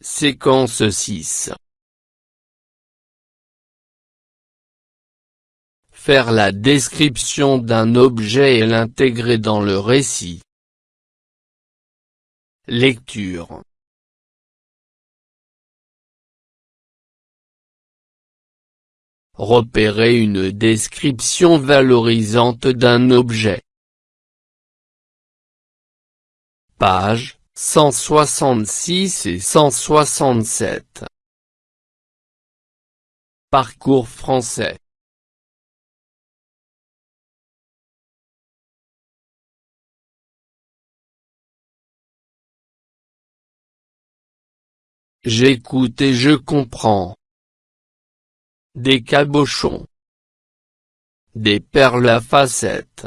Séquence 6. Faire la description d'un objet et l'intégrer dans le récit. Lecture. Repérer une description valorisante d'un objet. Pages 166 et 167. Parcours français. J'écoute et je comprends. Des cabochons. Des perles à facettes.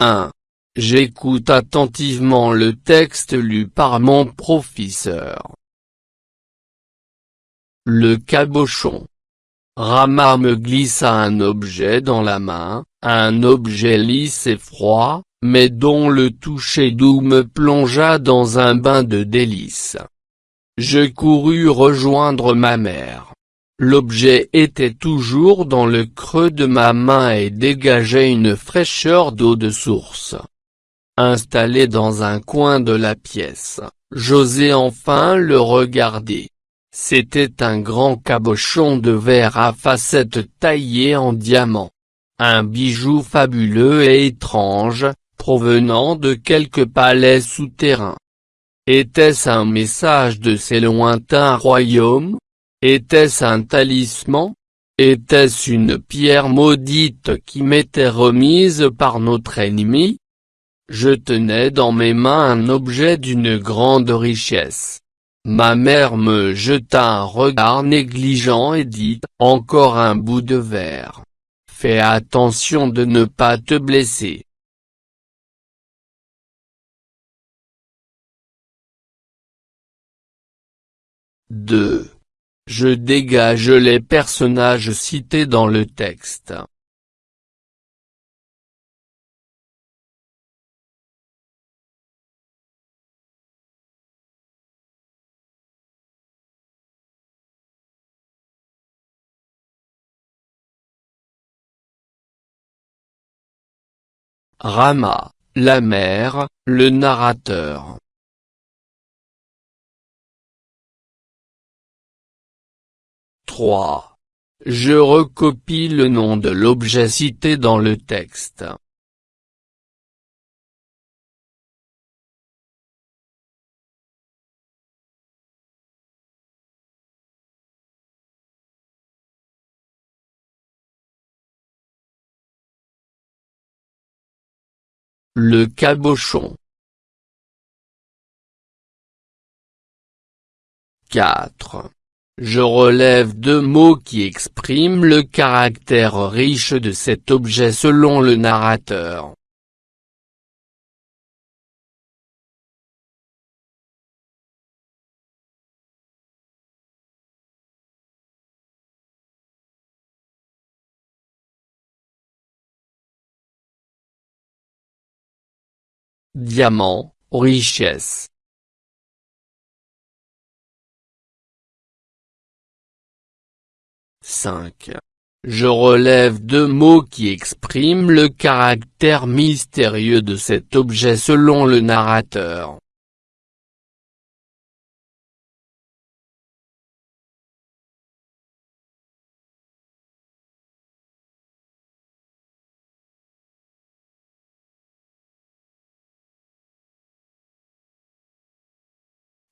1. J'écoute attentivement le texte lu par mon professeur. Le cabochon. Rama me glissa un objet dans la main, un objet lisse et froid, mais dont le toucher doux me plongea dans un bain de délices. Je courus rejoindre ma mère. L'objet était toujours dans le creux de ma main et dégageait une fraîcheur d'eau de source. Installé dans un coin de la pièce, j'osai enfin le regarder. C'était un grand cabochon de verre à facettes taillé en diamant. Un bijou fabuleux et étrange, provenant de quelque palais souterrain. Était-ce un message de ces lointains royaumes? Était-ce un talisman? Était-ce une pierre maudite qui m'était remise par notre ennemi? Je tenais dans mes mains un objet d'une grande richesse. Ma mère me jeta un regard négligent et dit « Encore un bout de verre. Fais attention de ne pas te blesser. » 2. Je dégage les personnages cités dans le texte. Rama, la mère, le narrateur. 3. Je recopie le nom de l'objet cité dans le texte. Le cabochon. 4. Je relève 2 mots qui expriment le caractère riche de cet objet selon le narrateur. Diamant, richesse. 5. Je relève 2 mots qui expriment le caractère mystérieux de cet objet selon le narrateur.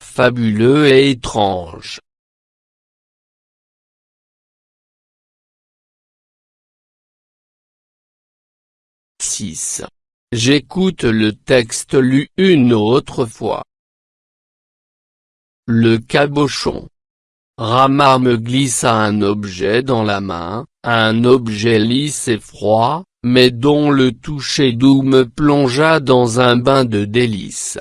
Fabuleux et étrange. 6. J'écoute le texte lu une autre fois. Le cabochon. Rama me glissa un objet dans la main, un objet lisse et froid, mais dont le toucher doux me plongea dans un bain de délices.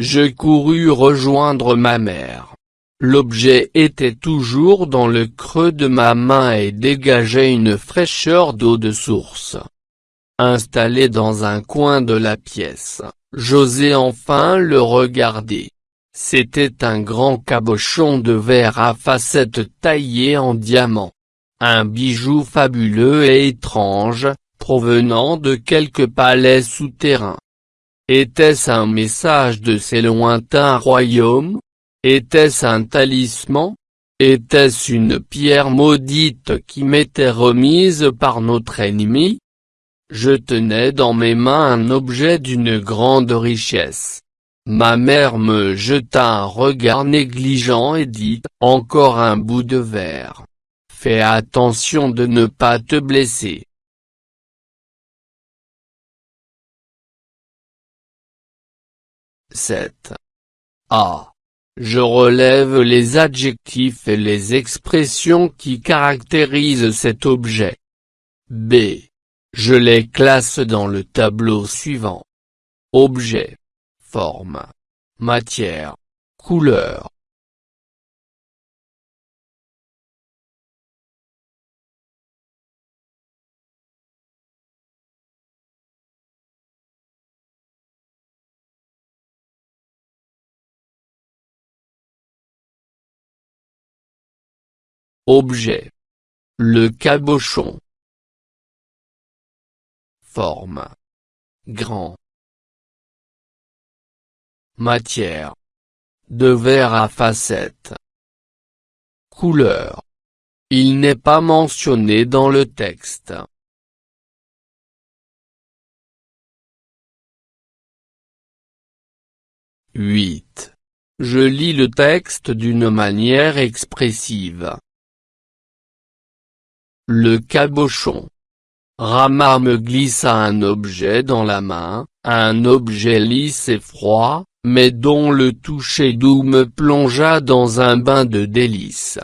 Je courus rejoindre ma mère. L'objet était toujours dans le creux de ma main et dégageait une fraîcheur d'eau de source. Installé dans un coin de la pièce, j'osais enfin le regarder. C'était un grand cabochon de verre à facettes taillé en diamant. Un bijou fabuleux et étrange, provenant de quelque palais souterrain. Était-ce un message de ces lointains royaumes? Était-ce un talisman? Était-ce une pierre maudite qui m'était remise par notre ennemi? Je tenais dans mes mains un objet d'une grande richesse. Ma mère me jeta un regard négligent et dit « Encore un bout de verre. Fais attention de ne pas te blesser. » 7. A. Je relève les adjectifs et les expressions qui caractérisent cet objet. B. Je les classe dans le tableau suivant. Objet, forme, matière, couleur. Objet. Le cabochon. Forme. Grand. Matière. De verre à facettes. Couleur. Il n'est pas mentionné dans le texte. « 8. Je lis le texte d'une manière expressive. Le cabochon. Rama me glissa un objet dans la main, un objet lisse et froid, mais dont le toucher doux me plongea dans un bain de délices.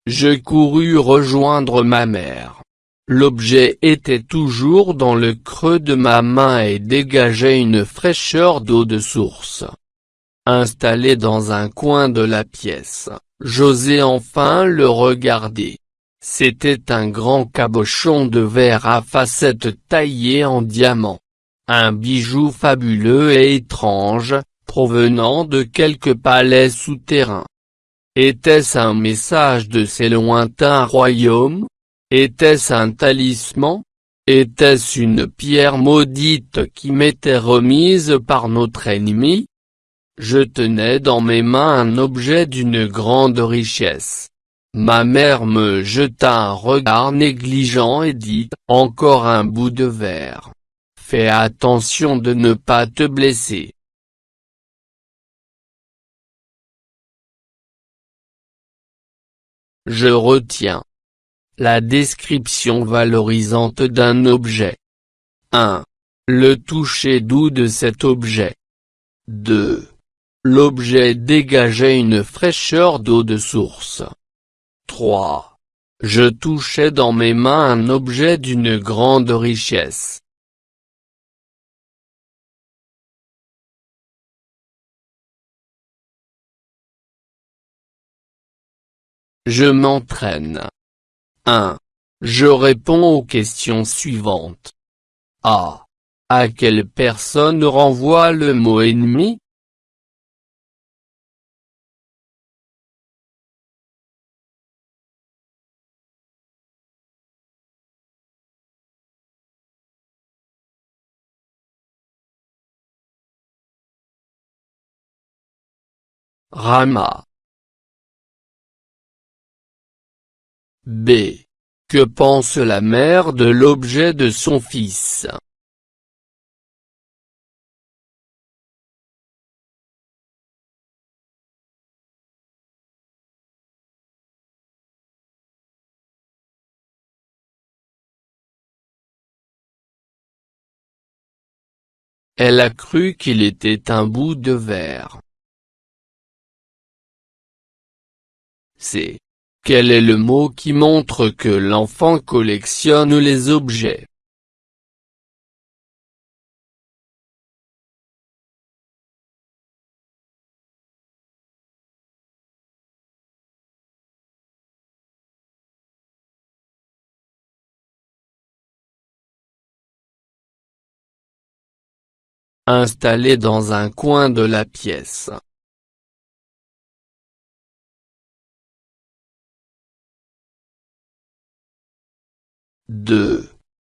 Je courus rejoindre ma mère. L'objet était toujours dans le creux de ma main et dégageait une fraîcheur d'eau de source. Installé dans un coin de la pièce, j'osais enfin le regarder. C'était un grand cabochon de verre à facettes taillé en diamant. Un bijou fabuleux et étrange, provenant de quelque palais souterrain. Était-ce un message de ces lointains royaumes? Était-ce un talisman? Était-ce une pierre maudite qui m'était remise par notre ennemi? Je tenais dans mes mains un objet d'une grande richesse. Ma mère me jeta un regard négligent et dit « Encore un bout de verre. Fais attention de ne pas te blesser. » Je retiens. La description valorisante d'un objet. 1. Le toucher doux de cet objet. 2. L'objet dégageait une fraîcheur d'eau de source. 3. Je touchais dans mes mains un objet d'une grande richesse. Je m'entraîne. 1. Je réponds aux questions suivantes. A. À quelle personne renvoie le mot ennemi? Rama. B. Que pense la mère de l'objet de son fils? Elle a cru qu'il était un bout de verre. C'est. Quel est le mot qui montre que l'enfant collectionne les objets? Installé dans un coin de la pièce. 2.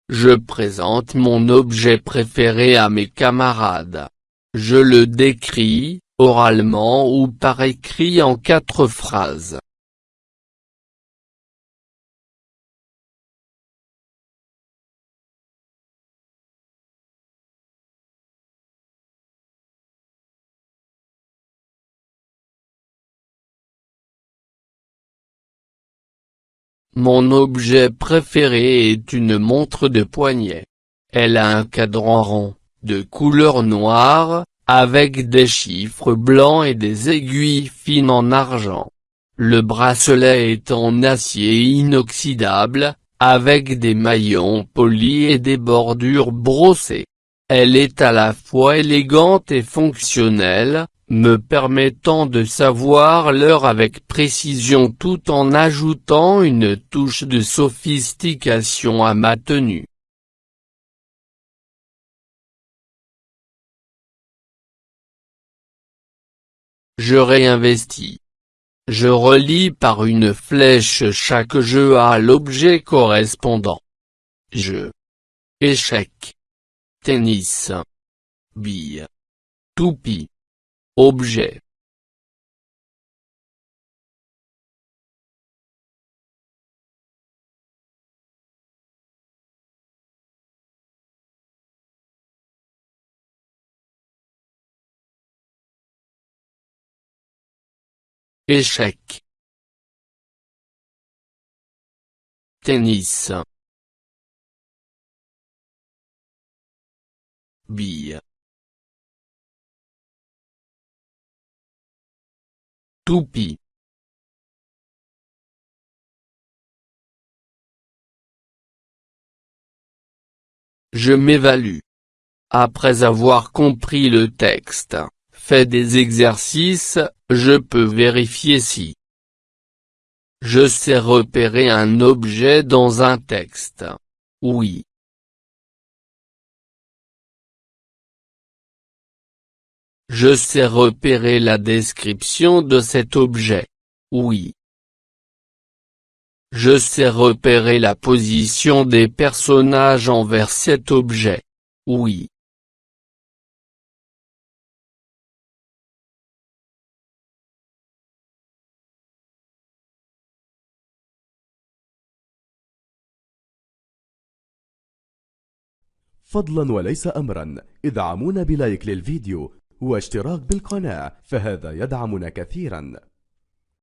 Je présente mon objet préféré à mes camarades. Je le décris, oralement ou par écrit en 4 phrases. Mon objet préféré est une montre de poignet. Elle a un cadran rond, de couleur noire, avec des chiffres blancs et des aiguilles fines en argent. Le bracelet est en acier inoxydable, avec des maillons polis et des bordures brossées. Elle est à la fois élégante et fonctionnelle, me permettant de savoir l'heure avec précision tout en ajoutant une touche de sophistication à ma tenue. Je réinvestis. Je relie par une flèche chaque jeu à l'objet correspondant. Jeu. Échec. Tennis. Bille. Toupie. Objet. Échec. Tennis. Bille. Toupie. Je m'évalue. Après avoir compris le texte, fait des exercices, je peux vérifier si je sais repérer un objet dans un texte. Oui. Je sais repérer la description de cet objet. Oui. Je sais repérer la position des personnages envers cet objet. Oui. فضلا وليس أمرا ادعمونا بلايك للفيديو واشتراك بالقناة، فهذا يدعمنا كثيرا.